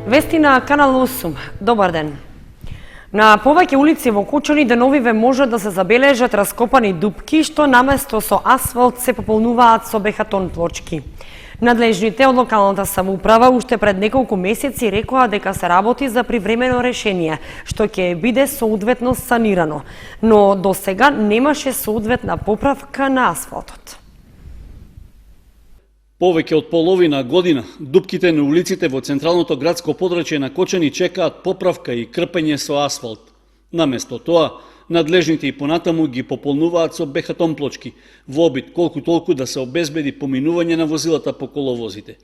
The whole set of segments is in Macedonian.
Вести на Канал 8. Добар ден. На повеќе улици во Кочани деновиве може да се забележат раскопани дупки, што наместо со асфалт се пополнуваат со бехатон плочки. Надлежните од локалната самоуправа уште пред неколку месеци рекоа дека се работи за привремено решение, што ќе биде соодветно санирано, но до сега немаше соодветна поправка на асфалтот. Повеќе од половина година дупките на улиците во централното градско подрачје на Кочани чекаат поправка и крпење со асфалт. Наместо тоа, надлежните и понатаму ги пополнуваат со бехатон плочки, во обид колку толку да се обезбеди поминување на возилата по коловозите.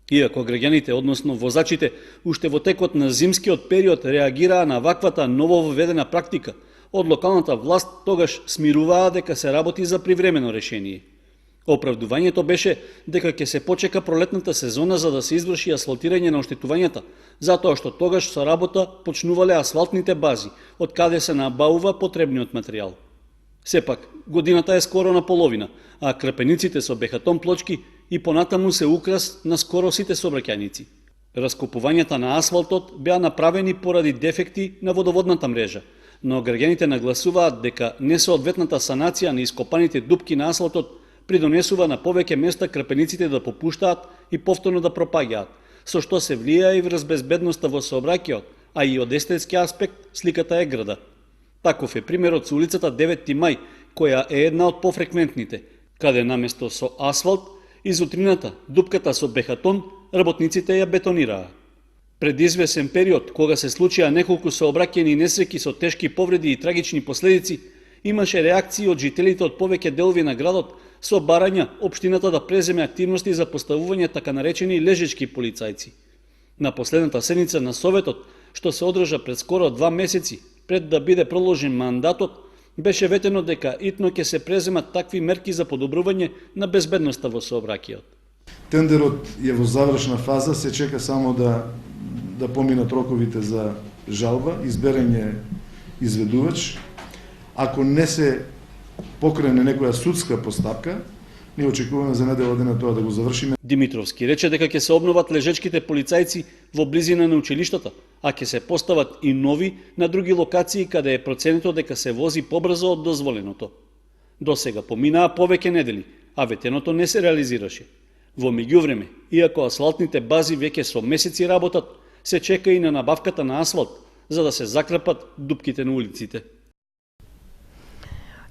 Иако граѓаните, односно возачите, уште во текот на зимскиот период реагираа на ваквата нововведена практика, од локалната власт тогаш смируваа дека се работи за привремено решение. Оправдувањето беше дека ќе се почека пролетната сезона за да се изврши асфалтирање на оштетувањата, затоа што тогаш со работа почнувале асфалтните бази, од каде се набавува потребниот материјал. Сепак, годината е скоро на половина, а крпениците со бехатон плочки и понатаму се украс на скоро сите сообраќајници. Раскопувањата на асфалтот беа направени поради дефекти на водоводната мрежа, но граѓаните нагласуваат дека несоодветната санација на ископаните дупки на асфалтот придонесува на повеќе места крпениците да попуштаат и повторно да пропаѓаат, со што се влијае и врз безбедноста во сообраќајот, а и од естетски аспект сликата е града. Таков е примерот со улицата 9 мај, која е една од пофреквентните, каде наместо со асфалт, из утрината, дупката со бехатон, работниците ја бетонираа. Пред извесен период, кога се случија неколку сообраќајни несреќи со тешки повреди и трагични последици, имаше реакции од жителите од повеќе делови на градот со барања општината да преземе активности за поставување така наречени лежечки полицајци. На последната седница на Советот, што се одржа пред скоро 2 месеци, пред да биде проложен мандатот, беше ветено дека итно ќе се преземат такви мерки за подобрување на безбедноста во сообраќајот. Тендерот е во завршна фаза, се чека само да поминат роковите за жалба, изберење изведувач. Ако не се покрене некоја судска постапка, ние очекуваме за недела дена тоа да го завршиме. Димитровски рече дека ќе се обноват лежечките полицајци во близина на училиштата, а ќе се постават и нови на други локации каде е проценето дека се вози побрзо од дозволеното. До сега поминаа повеќе недели, а ветеното не се реализираше. Во меѓувреме, иако асфалтните бази веќе со месеци работат, се чека и на набавката на асфалт, за да се закрапат дупките на улиците.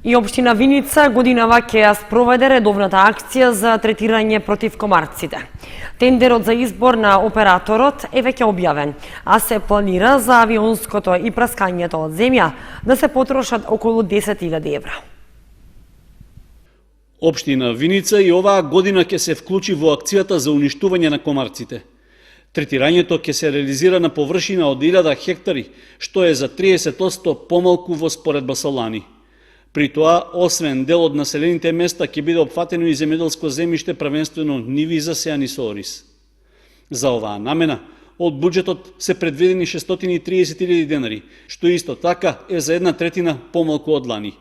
И општина Виница годинава ќе ја спроведе редовната акција за третирање против комарците. Тендерот за избор на операторот е веќе објавен, а се планира за авионското и праскањето од земја да се потрошат околу 10.000 евра. Општина Виница и оваа година ќе се вклучи во акцијата за уништување на комарците. Третирањето ќе се реализира на површина од 1000 хектари, што е за 30% помалку во споредба со лани. При тоа, освен дел од населените места, ќе биде опфатено и земјоделско земјиште, првенствено ниви засејани со ориз. За оваа намена, од буџетот се предвидени 630.000 денари, што исто така е за 1/3 помалку од лани.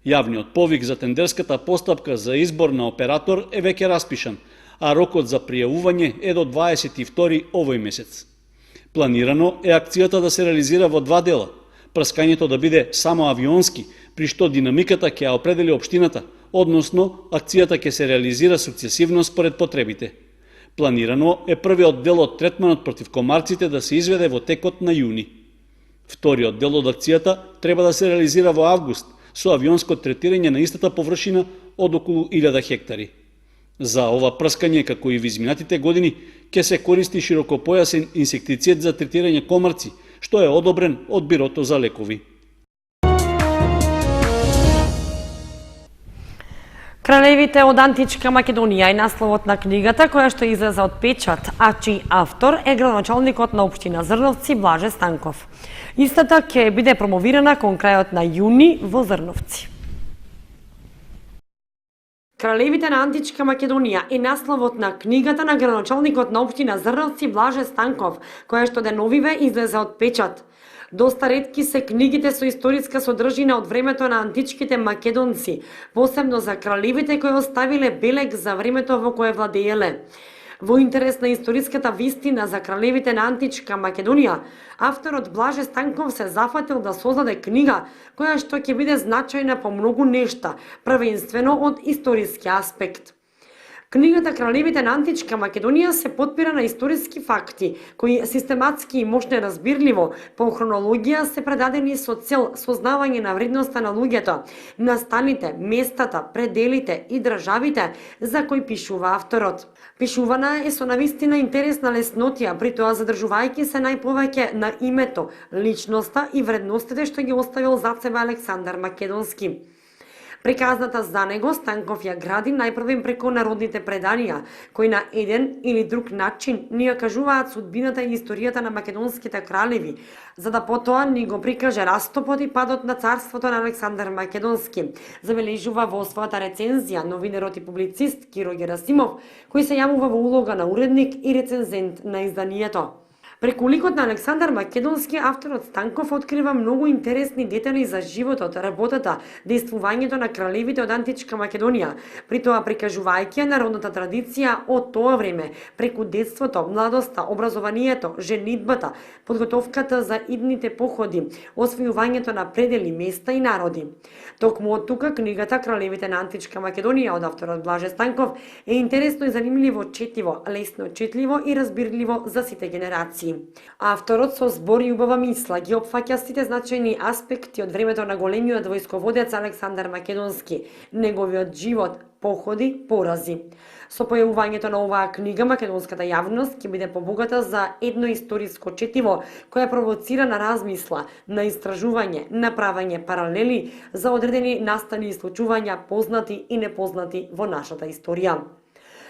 Јавниот повик за тендерската постапка за избор на оператор е веќе распишан, а рокот за пријавување е до 22 овој месец. Планирано е акцијата да се реализира во 2 дела. Праскањето да биде само авионски, при што динамиката ќе ја определи општината, односно акцијата ќе се реализира сукцесивно според потребите. Планирано е првиот дел од третманот против комарците да се изведе во текот на јуни. Вториот дел од акцијата треба да се реализира во август со авионско третирање на истата површина од околу 1000 хектари. За ова прскање, како и во изминатите години, ќе се користи широкопојасен инсектицид за третирање комарци, што е одобрен од Бирото за лекови. Кралевите од античка Македонија е насловот на книгата која што излезе од печат, а чиј автор е градоначалникот на општина Зрновци Блаже Станков. Истата ќе биде промовирана кон крајот на јуни во Зрновци. Кралевите на античка Македонија е насловот на книгата на градоначалникот на општина Зрновци Блаже Станков, која што деновиве излезе од печат. Доста ретки се книгите со историска содржина од времето на античките македонци, посебно за кралевите кои оставиле белег за времето во кое владееле. Во интерес на историската вистина за кралевите на античка Македонија, авторот Блаже Станков се зафатил да создаде книга која што ќе биде значајна по многу нешта, првенствено од историски аспект. Книгата Кралевите на античка Македонија се потпира на историски факти, кои систематски и мощно разбирливо по хронологија се предадени со цел сознавање на вредноста на луѓето, настаните, местата, пределите и државите за кои пишува авторот. Пишувана е со навистина интересна леснотија, при тоа задржувајќи се најповеќе на името, личноста и вредностите што ги оставил зад себе Александар Македонски. Приказната за него Станков ја гради најпрвен преку народните преданија, кои на еден или друг начин ни ја кажуваат судбината и историјата на македонските кралеви, за да потоа ни го прикаже растопот и падот на царството на Александар Македонски, забележува во својата рецензија новинарот и публицист Киро Герасимов, кој се јавува во улога на уредник и рецензент на изданието. Преку ликот на Александар Македонски, авторот Станков открива многу интересни детали за животот, работата, действувањето на кралевите од античка Македонија, при тоа прикажувајќи народната традиција од тоа време, преку детството, младоста, образованието, женидбата, подготовката за идните походи, освојувањето на предели, места и народи. Токму од тука книгата Кралевите на античка Македонија од авторот Блаже Станков е интересно и занимливо четливо, лесно четливо и разбирливо за сите генерации. Авторот со збор и убава мисла ги опфаќа сите значајни аспекти од времето на големиот војсководец Александар Македонски, неговиот живот, походи, порази. Со појавувањето на оваа книга, македонската јавност ќе биде побогата за едно историско четиво која провоцира на размисла, на истражување, на правење паралели за одредени настани и случувања познати и непознати во нашата историја.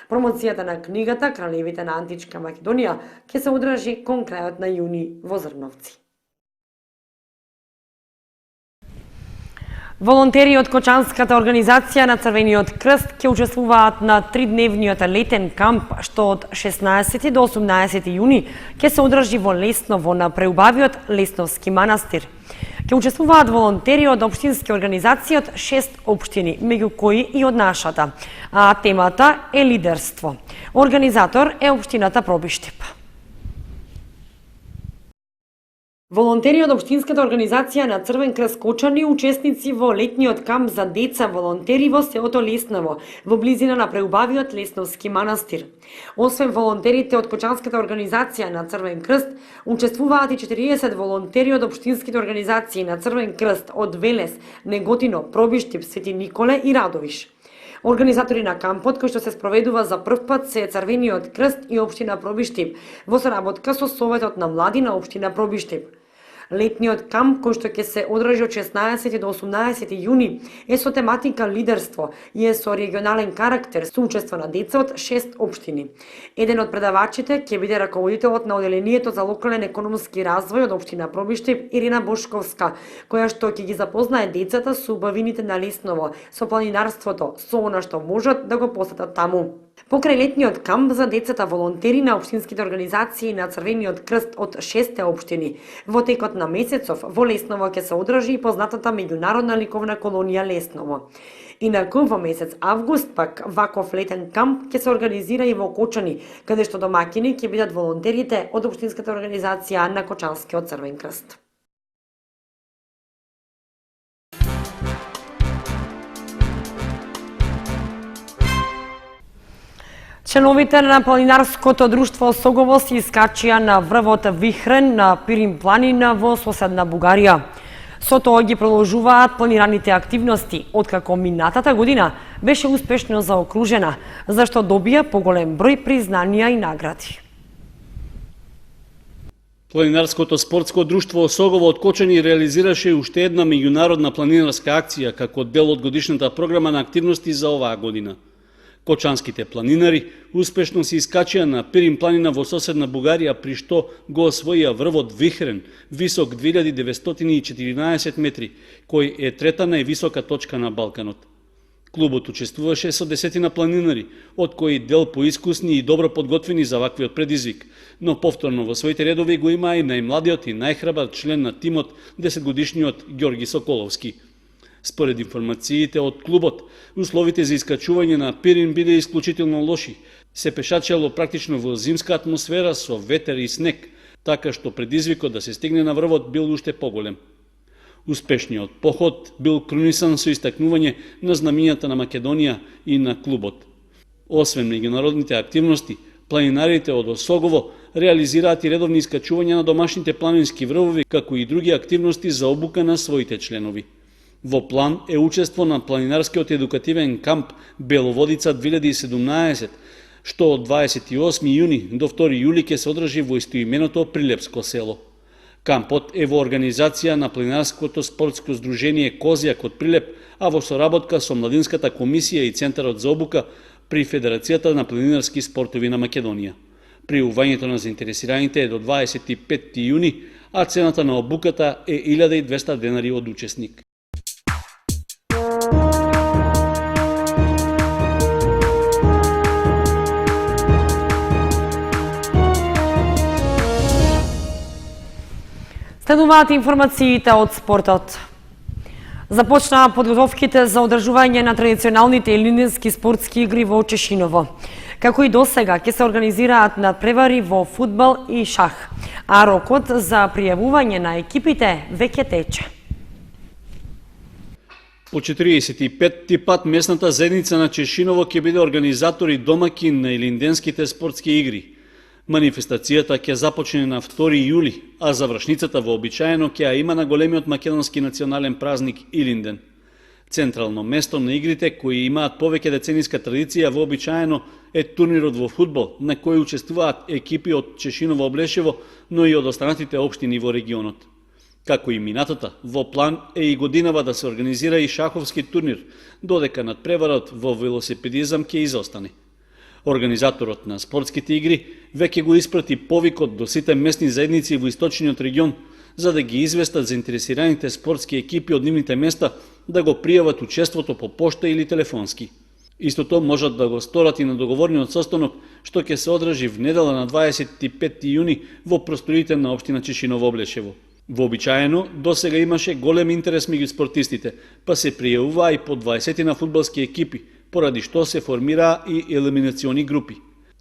Промоцијата на книгата Кралевите на античка Македонија ќе се одржи кон крајот на јуни во Зрновци. Волонтери од Кочанската организација на Црвениот крст ќе учествуваат на 3-дневниот летен камп што од 16 до 18 јуни ќе се одржи во Лесново на преубавиот Лесновски манастир. Ќе учествуваат волонтери од општински организации од 6 општини, меѓу кои и од нашата, а темата е лидерство. Организатор е општината Пробиштип. Волонтери од општинската организација на Црвен крст Кочани, учесници во летниот камп за деца волонтери во селото Лесново, во близина на преубавиот Лесновски манастир. Освен волонтерите од Кочанската организација на Црвен крст, учествуваат и 40 волонтери од општинските организации на Црвен крст од Велес, Неготино, Пробиштип, Свети Николе и Радовиш. Организатори на кампот, кој што се спроведува за прв пат, се Црвениот крст и општина Пробиштип, во соработка со Советот на млади на општина Пробиштип. Летниот камп, кој што ќе се одржи од 16 до 18 јуни, е со тематика лидерство и е со регионален карактер, со учество на деца од 6 општини. Еден од предавачите ќе биде раководителот на оделението за локален економски развој од општина Пробиштип Ирина Бошковска, која што ќе ги запознае децата со убавините на Лесново, со планинарството, со она што можат да го посетат таму. Покрај летниот камп за децата волонтери на општинските организации на Црвениот крст од 6 општини, во текот на месецов во Лесново ќе се одржи и познатата меѓународна ликовна колонија Лесново. Инаку во месец август пак ваков летен камп ќе се организира и во Кочани, каде што домаќини ќе бидат волонтерите од општинската организација на Кочанскиот Црвен крст. Членовите на планинарското друштво Согово се искачија на врвот Вихрен на Пирин планина во соседна Бугарија. Со тоа ги продолжуваат планираните активности, откако минатата година беше успешно заокружена, зашто добија поголем број признанија и награди. Планинарското спортско друштво Согово од Кочани реализираше уште една меѓународна планинарска акција како дел од годишната програма на активности за оваа година. Кочанските планинари успешно се искачија на Пирин планина во соседна Бугарија, при што го освоија врвот Вихрен, висок 2914 метри, кој е трета највисока точка на Балканот. Клубот учествуваше со 10 планинари, од кои дел поискусни и добро подготвени за ваквиот предизвик, но повторно во своите редови го има и најмладиот и најхрабар член на тимот, 10-годишниот Ѓорги Соколовски. Според информациите од клубот, условите за искачување на Пирин биде исклучително лоши. Се пешачело практично во зимска атмосфера со ветер и снег, така што предизвикот да се стигне на врвот бил уште поголем. Успешниот поход бил крунисан со истакнување на знамињата на Македонија и на клубот. Освен меѓународните активности, планинарите од Осогово реализираат и редовни искачувања на домашните планински врвови, како и други активности за обука на своите членови. Во план е учество на планинарскиот едукативен камп Беловодица 2017, што од 28 јуни до 2 јули ќе се одржи во истоименото Прилепско село. Кампот е во организација на Планинарското спортско здружение Козјак од Прилеп, а во соработка со Младинската комисија и Центарот за обука при Федерацијата на планинарски спортови на Македонија. Пријавувањето на заинтересираните е до 25 јуни, а цената на обуката е 1200 денари од учесник. Следуваат информациите од спортот. Започнаа подготовките за одржување на традиционалните илинденски спортски игри во Чешиново. Како и досега, ќе се организираат надпревари во фудбал и шах, а рокот за пријавување на екипите веќе тече. По 45-ти пат местната заедница на Чешиново ќе биде организатор и домакин на илинденските спортски игри. Манифестацијата ќе започне на 2 јули, а завршницата вообичаено ќе ја има на големиот македонски национален празник Илинден. Централно место на игрите, кои имаат повеќе децениска традиција, вообичаено е турнирот во фудбал, на кој учествуваат екипи од Чешиново Облешево, но и од останатите општини во регионот. Како и минатата, во план е и годинава да се организира и шаховски турнир, додека надпреварот во велосипедизам ќе изостане. Организаторот на спортските игри веќе го испрати повикот до сите местни заедници во источниот регион, за да ги известат заинтересираните спортски екипи од нивните места да го пријават учеството по пошта или телефонски. Истото можат да го сторат и на договорниот состанок, што ќе се одржи в недела на 25 јуни во просториите на општина Чешиново Облешево. Вообичаено, досега имаше голем интерес меѓу спортистите, па се пријавуваа и по 20 на фудбалски екипи, поради што се формираа и елиминациони групи.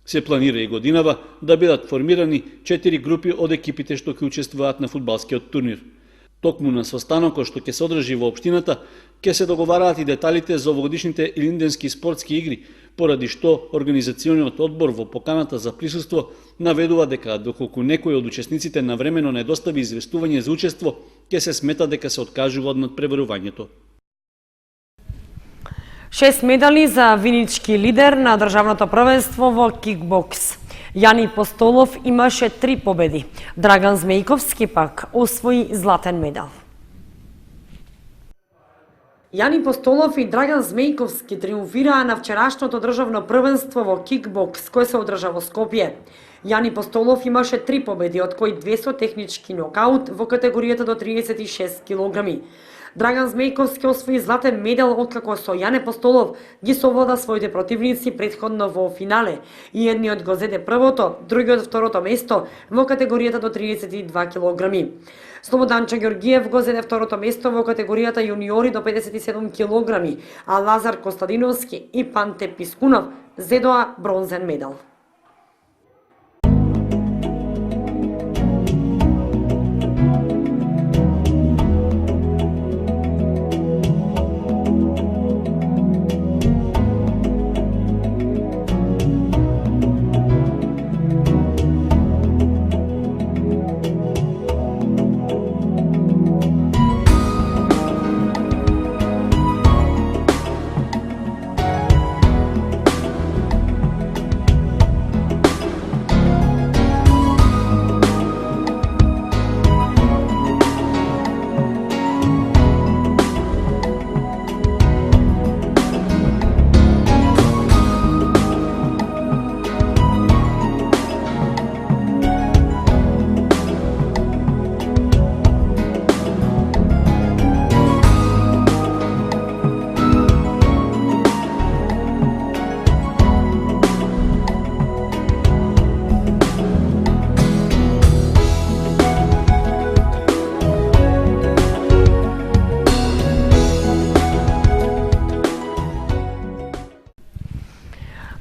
Се планира и годинава да бидат формирани 4 групи од екипите што ќе учествуваат на фудбалскиот турнир. Токму на состанокот што ќе се одржи во општината, ќе се договараат и деталите за овогодишните илинденски спортски игри, поради што организациониот одбор во поканата за присуство наведува дека доколку некој од учесниците навремено не достави известување за учество, ќе се смета дека се откажува од надпреварувањето. 6 медали за винички лидер на државното првенство во кикбокс. Јани Постолов имаше 3 победи. Драган Змејковски пак освои златен медал. Јани Постолов и Драган Змејковски триумфираа на вчерашното државно првенство во кикбокс, кој се одржа во Скопје. Јани Постолов имаше 3 победи, од кои 2 со технички нокаут во категоријата до 36 килограми. Драган Змејковски освои златен медал откако со Јане Постолов ги совлада своите противници претходно во финале и едниот го зеде првото, другиот второто место во категоријата до 32 килограми. Слободанчо Ѓорѓиев го зеде второто место во категоријата јуниори до 57 килограми, а Лазар Костадиновски и Панте Пискунов зедоа бронзен медал.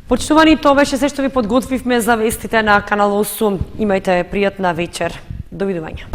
Почитувани, тоа беше се што ви подготвивме за вестите на Канал 8. Имајте пријатна вечер. Довидување.